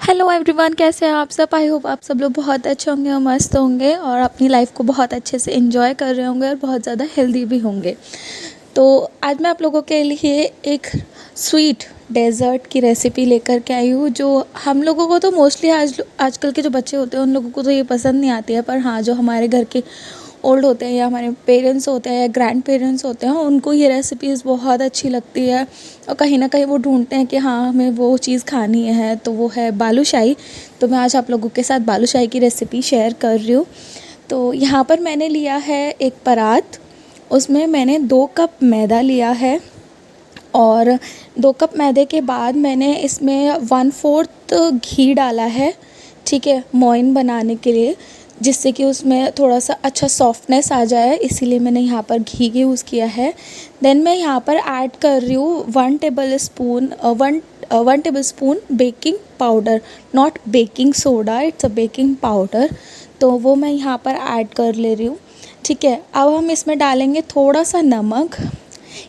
Hello everyone, कैसे हैं आप सब। आई होप आप सब लोग बहुत अच्छे होंगे और मस्त होंगे और अपनी लाइफ को बहुत अच्छे से एंजॉय कर रहे होंगे और बहुत ज़्यादा हेल्दी भी होंगे। तो आज मैं आप लोगों के लिए एक स्वीट डेज़र्ट की रेसिपी लेकर के आई हूँ, जो हम लोगों को तो मोस्टली आजकल के जो बच्चे होते हैं उन लोगों को तो ये पसंद नहीं आती है, पर हाँ, जो हमारे घर के ओल्ड होते हैं या हमारे पेरेंट्स होते हैं या ग्रैंड पेरेंट्स होते हैं उनको ये रेसिपीज़ बहुत अच्छी लगती है और कहीं ना कहीं वो ढूंढते हैं कि हाँ, हमें वो चीज़ खानी है, तो वो है बालूशाही। तो मैं आज आप लोगों के साथ बालूशाही की रेसिपी शेयर कर रही हूँ। तो यहाँ पर मैंने लिया है एक परात, उसमें मैंने 2 कप मैदा लिया है और 2 कप मैदे के बाद मैंने इसमें 1/4 घी डाला है, ठीक है, मोइन बनाने के लिए, जिससे कि उसमें थोड़ा सा अच्छा सॉफ्टनेस आ जाए, इसीलिए मैंने यहाँ पर घी यूज़ किया है। देन मैं यहाँ पर ऐड कर रही हूँ 1 table spoon baking powder, not baking soda, it's a baking powder. तो वो मैं यहाँ पर ऐड कर ले रही हूँ, ठीक है। अब हम इसमें डालेंगे थोड़ा सा नमक।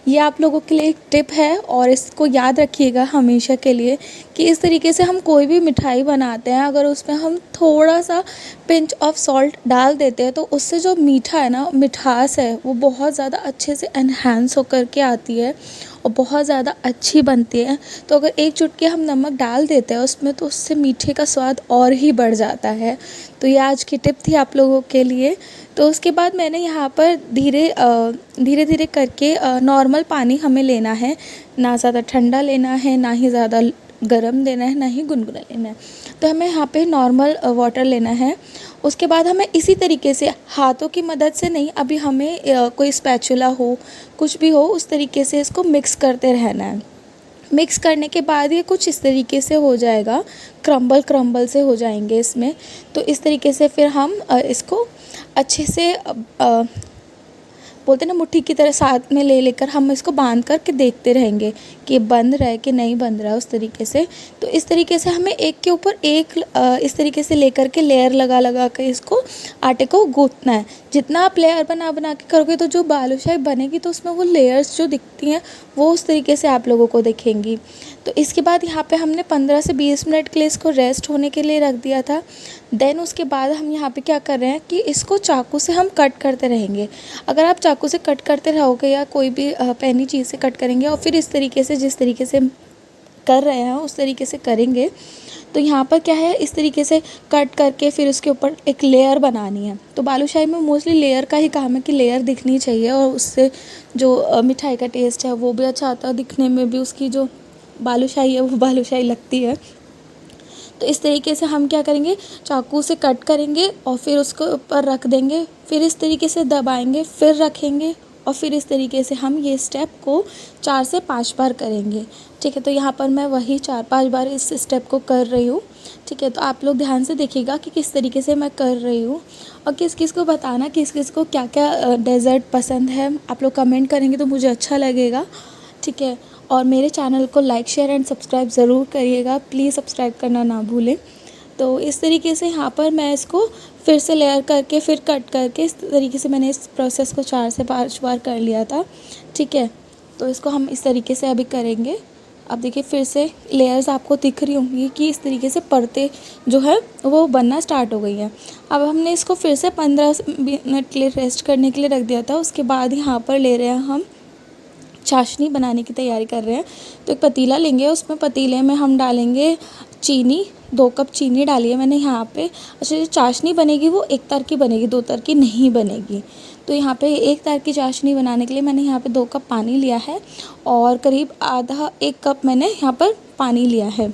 ये आप लोगों के लिए एक टिप है और इसको याद रखिएगा हमेशा के लिए कि इस तरीके से हम कोई भी मिठाई बनाते हैं, अगर उसमें हम थोड़ा सा पिंच ऑफ सॉल्ट डाल देते हैं तो उससे जो मीठा है ना, मिठास है, वो बहुत ज़्यादा अच्छे से एनहांस होकर के आती है और बहुत ज़्यादा अच्छी बनती है। तो अगर एक चुटकी हम नमक डाल देते हैं उसमें तो उससे मीठे का स्वाद और ही बढ़ जाता है। तो ये आज की टिप थी आप लोगों के लिए। तो उसके बाद मैंने यहाँ पर धीरे धीरे करके नॉर्मल पानी हमें लेना है, ना ज़्यादा ठंडा लेना है, ना ही ज़्यादा गरम देना है, ना ही गुनगुना लेना है। तो हमें यहाँ पे नॉर्मल वाटर लेना है। उसके बाद हमें इसी तरीके से हाथों की मदद से नहीं, अभी हमें कोई स्पैचुला हो, कुछ भी हो, उस तरीके से इसको मिक्स करते रहना है। मिक्स करने के बाद ये कुछ इस तरीके से हो जाएगा, क्रम्बल क्रम्बल से हो जाएंगे इसमें। तो इस तरीके से फिर हम इसको अच्छे से बोलते हैं ना, मुट्ठी की तरह साथ में ले लेकर हम इसको बांध कर के देखते रहेंगे कि बंद रहा है कि नहीं बंद रहा है, उस तरीके से। तो इस तरीके से हमें एक के ऊपर एक इस तरीके से लेकर के लेयर लगा लगा कर इसको आटे को गूंथना है। जितना आप लेयर बना बना के करोगे तो जो बालूशाही बनेगी तो उसमें वो लेयर्स जो दिखती हैं वो उस तरीके से आप लोगों को दिखेंगी। तो इसके बाद यहाँ पे हमने 15 से 20 मिनट के लिए इसको रेस्ट होने के लिए रख दिया था। देन उसके बाद हम यहाँ पे क्या कर रहे हैं कि इसको चाकू से हम कट करते रहेंगे। अगर आप चाकू से कट करते रहोगे या कोई भी पैनी चीज़ से कट करेंगे और फिर इस तरीके से जिस तरीके से कर रहे हैं उस तरीके से करेंगे तो यहाँ पर क्या है, इस तरीके से कट करके फिर उसके ऊपर एक लेयर बनानी है। तो बालूशाही में मोस्टली लेयर का ही काम है कि लेयर दिखनी चाहिए और उससे जो मिठाई का टेस्ट है वो भी अच्छा आता है, दिखने में भी उसकी जो बालूशाही है वो बालूशाही लगती है। तो इस तरीके से हम क्या करेंगे, चाकू से कट करेंगे और फिर उसको ऊपर रख देंगे, फिर इस तरीके से दबाएंगे, फिर रखेंगे और फिर इस तरीके से हम ये स्टेप को 4 से 5 बार करेंगे, ठीक है। तो यहाँ पर मैं वही 4-5 बार इस स्टेप को कर रही हूँ, ठीक है। तो आप लोग ध्यान से देखिएगा कि किस तरीके से मैं कर रही हूँ और किस किस को बताना किस किस को क्या क्या डेज़र्ट पसंद है। आप लोग कमेंट करेंगे तो मुझे अच्छा लगेगा, ठीक है। और मेरे चैनल को लाइक शेयर एंड सब्सक्राइब ज़रूर करिएगा, प्लीज़ सब्सक्राइब करना ना भूलें। तो इस तरीके से यहाँ पर मैं इसको फिर से लेयर करके फिर कट करके इस तरीके से मैंने इस प्रोसेस को 4 से 5 बार कर लिया था, ठीक है। तो इसको हम इस तरीके से अभी करेंगे। अब देखिए फिर से लेयर्स आपको दिख रही होंगी कि इस तरीके से परतें जो है वो बनना स्टार्ट हो गई हैं। अब हमने इसको फिर से 15 मिनट के लिए रेस्ट करने के लिए रख दिया था। उसके बाद यहाँ पर ले रहे हैं हम चाशनी बनाने की तैयारी कर रहे हैं। तो एक पतीला लेंगे, उसमें पतीले में हम डालेंगे चीनी, 2 कप चीनी डाली है मैंने यहाँ पे। अच्छा, जो चाशनी बनेगी वो 1 तार की बनेगी, 2 तार की नहीं बनेगी। तो यहाँ पे 1 तार की चाशनी बनाने के लिए मैंने यहाँ पे 2 कप पानी लिया है और करीब आधा 1 कप मैंने यहाँ पर पानी लिया है,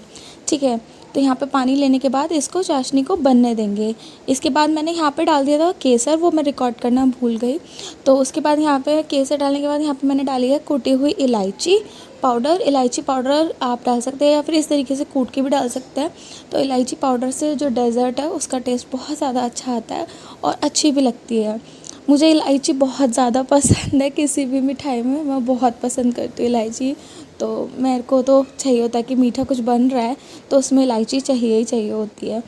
ठीक है। तो यहाँ पे पानी लेने के बाद इसको चाशनी को बनने देंगे। इसके बाद मैंने यहाँ पे डाल दिया था केसर, वो मैं रिकॉर्ड करना भूल गई। तो उसके बाद यहाँ पे केसर डालने के बाद यहाँ पे मैंने डाली है कुटी हुई इलायची पाउडर। इलायची पाउडर आप डाल सकते हैं या फिर इस तरीके से कूट के भी डाल सकते हैं। तो इलायची पाउडर से जो डेज़र्ट है उसका टेस्ट बहुत ज़्यादा अच्छा आता है और अच्छी भी लगती है। मुझे इलायची बहुत ज़्यादा पसंद है, किसी भी मिठाई में मैं बहुत पसंद करती हूँ इलायची। तो मेरे को तो चाहिए होता है कि मीठा कुछ बन रहा है तो उसमें इलायची चाहिए ही चाहिए होती है।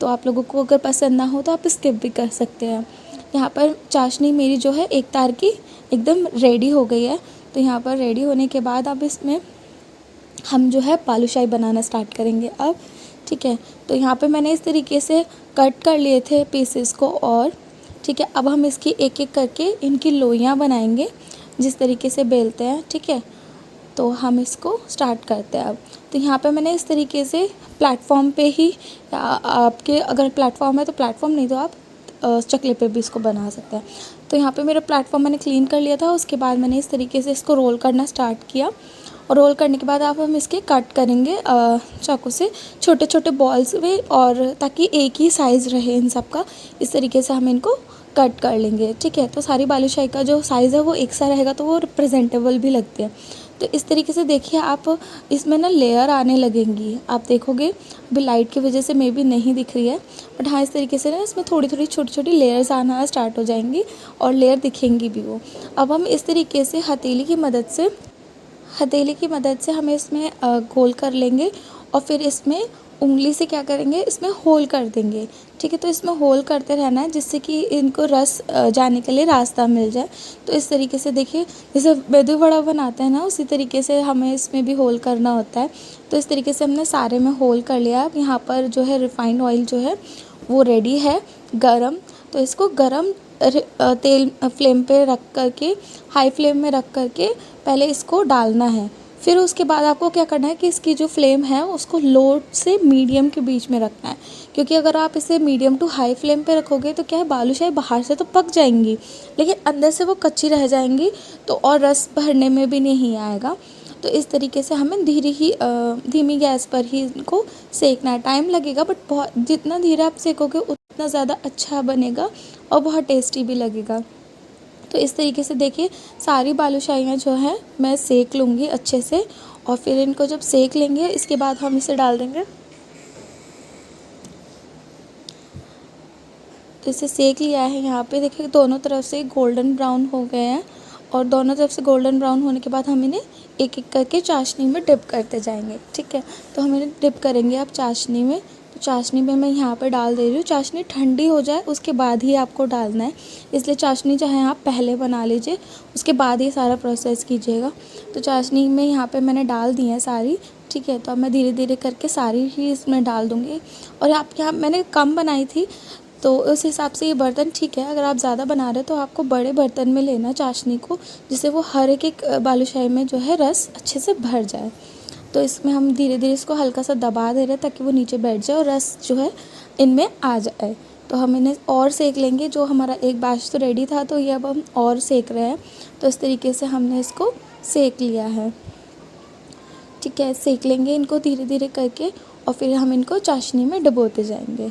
तो आप लोगों को अगर पसंद ना हो तो आप स्किप भी कर सकते हैं। यहाँ पर चाशनी मेरी जो है 1 तार की एकदम रेडी हो गई है। तो यहाँ पर रेडी होने के बाद अब इसमें हम जो है बालूशाही बनाना स्टार्ट करेंगे अब, ठीक है। तो यहाँ पे मैंने इस तरीके से कट कर लिए थे पीसेस को और ठीक है। अब हम इसकी एक एक करके इनकी लोइयाँ बनाएंगे जिस तरीके से बेलते हैं, ठीक है। तो हम इसको स्टार्ट करते हैं अब। तो यहाँ पे मैंने इस तरीके से प्लेटफॉर्म पे ही, आपके अगर प्लेटफॉर्म है तो प्लेटफॉर्म, नहीं तो आप चकले पे भी इसको बना सकते हैं। तो यहाँ पे मेरा प्लेटफॉर्म मैंने क्लीन कर लिया था। उसके बाद मैंने इस तरीके से इसको रोल करना स्टार्ट किया और रोल करने के बाद अब हम इसके कट करेंगे चाकू से छोटे छोटे बॉल्स में, और ताकि एक ही साइज़ रहे इन सब का, इस तरीके से हम इनको कट कर लेंगे, ठीक है। तो सारी बालूशाही का जो साइज़ है वो एक सा रहेगा तो वो रिप्रेजेंटेबल भी लगती है। तो इस तरीके से देखिए आप इसमें ना लेयर आने लगेंगी, आप देखोगे अभी लाइट की वजह से मे बी नहीं दिख रही है, बट हाँ इस तरीके से ना इसमें थोड़ी थोड़ी छोटी छोटी लेयर्स आना स्टार्ट हो जाएंगी और लेयर दिखेंगी भी वो। अब हम इस तरीके से हथेली की मदद से हमें इसमें गोल कर लेंगे और फिर इसमें उंगली से क्या करेंगे, इसमें होल कर देंगे, ठीक है। तो इसमें होल करते रहना है जिससे कि इनको रस जाने के लिए रास्ता मिल जाए। तो इस तरीके से देखिए जैसे मेदू वड़ा बनाते हैं ना, उसी तरीके से हमें इसमें भी होल करना होता है। तो इस तरीके से हमने सारे में होल कर लिया। अब यहाँ पर जो है रिफ़ाइंड ऑयल जो है वो रेडी है गरम। तो इसको गरम तेल फ्लेम पे रख करके, हाई फ्लेम में रख करके पहले इसको डालना है। फिर उसके बाद आपको क्या करना है कि इसकी जो फ्लेम है उसको लो से मीडियम के बीच में रखना है, क्योंकि अगर आप इसे मीडियम टू हाई फ्लेम पे रखोगे तो क्या है, बालूशाही बाहर से तो पक जाएंगी लेकिन अंदर से वो कच्ची रह जाएंगी, तो और रस भरने में भी नहीं आएगा। तो इस तरीके से हमें धीमी गैस पर ही इनको सेकना है। टाइम लगेगा बट बहुत, जितना धीरे आप सेकोगे उतना ज़्यादा अच्छा बनेगा और बहुत टेस्टी भी लगेगा। तो इस तरीके से देखिए सारी बालूशाहियाँ जो हैं मैं सेक लूँगी अच्छे से, और फिर इनको जब सेक लेंगे इसके बाद हम इसे डाल देंगे। तो इसे सेक लिया है, यहाँ पे देखिए दोनों तरफ से गोल्डन ब्राउन हो गए हैं, और दोनों तरफ से गोल्डन ब्राउन होने के बाद हम इन्हें एक एक करके चाशनी में डिप करते जाएंगे, ठीक है। तो हम इन्हें डिप करेंगे अब चाशनी में। तो चाशनी में मैं यहाँ पे डाल दे रही हूँ। चाशनी ठंडी हो जाए उसके बाद ही आपको डालना है, इसलिए चाशनी चाहे आप पहले बना लीजिए उसके बाद ही सारा प्रोसेस कीजिएगा। तो चाशनी में यहाँ पे मैंने डाल दी है सारी, ठीक है। तो अब मैं धीरे धीरे करके सारी ही इसमें डाल दूँगी। और आप यहाँ मैंने कम बनाई थी तो उस हिसाब से ये बर्तन ठीक है। अगर आप ज़्यादा बना रहे हो तो आपको बड़े बर्तन में लेना चाशनी को, जिससे वो हर एक बालूशाही में जो है रस अच्छे से भर जाए। तो इसमें हम धीरे धीरे इसको हल्का सा दबा दे रहे हैं ताकि वो नीचे बैठ जाए और रस जो है इनमें आ जाए। तो हम इन्हें और सेक लेंगे। जो हमारा एक बैच तो रेडी था, तो ये अब हम और सेक रहे हैं। तो इस तरीके से हमने इसको सेक लिया है, ठीक है। सेक लेंगे इनको धीरे धीरे करके और फिर हम इनको चाशनी में डुबोते जाएंगे।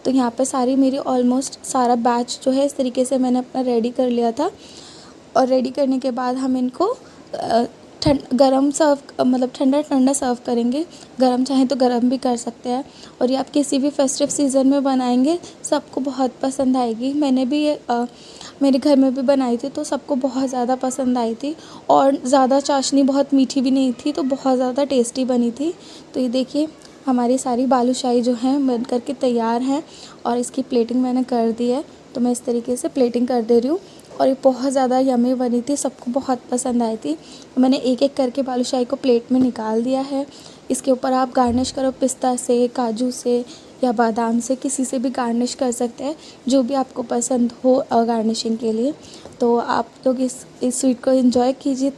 तो यहाँ पे सारी मेरी ऑलमोस्ट सारा बैच जो है इस तरीके से मैंने अपना रेडी कर लिया था। और रेडी करने के बाद हम इनको गरम सर्व, मतलब ठंडा ठंडा सर्व करेंगे। गरम चाहें तो गरम भी कर सकते हैं। और ये आप किसी भी फेस्टिव सीज़न में बनाएंगे सबको बहुत पसंद आएगी। मैंने भी ये मेरे घर में भी बनाई थी तो सबको बहुत ज़्यादा पसंद आई थी, और ज़्यादा चाशनी बहुत मीठी भी नहीं थी, तो बहुत ज़्यादा टेस्टी बनी थी। तो ये देखिए हमारी सारी बालूशाही जो हैं बन कर के तैयार हैं, और इसकी प्लेटिंग मैंने कर दी है। तो मैं इस तरीके से प्लेटिंग कर दे रही हूँ, और ये बहुत ज़्यादा यम्मी बनी थी, सबको बहुत पसंद आई थी। मैंने एक एक करके बालूशाही को प्लेट में निकाल दिया है। इसके ऊपर आप गार्निश करो पिस्ता से, काजू से या बादाम से, किसी से भी गार्निश कर सकते हैं, जो भी आपको पसंद हो गार्निशिंग के लिए। तो आप लोग इस स्वीट को एंजॉय कीजिए।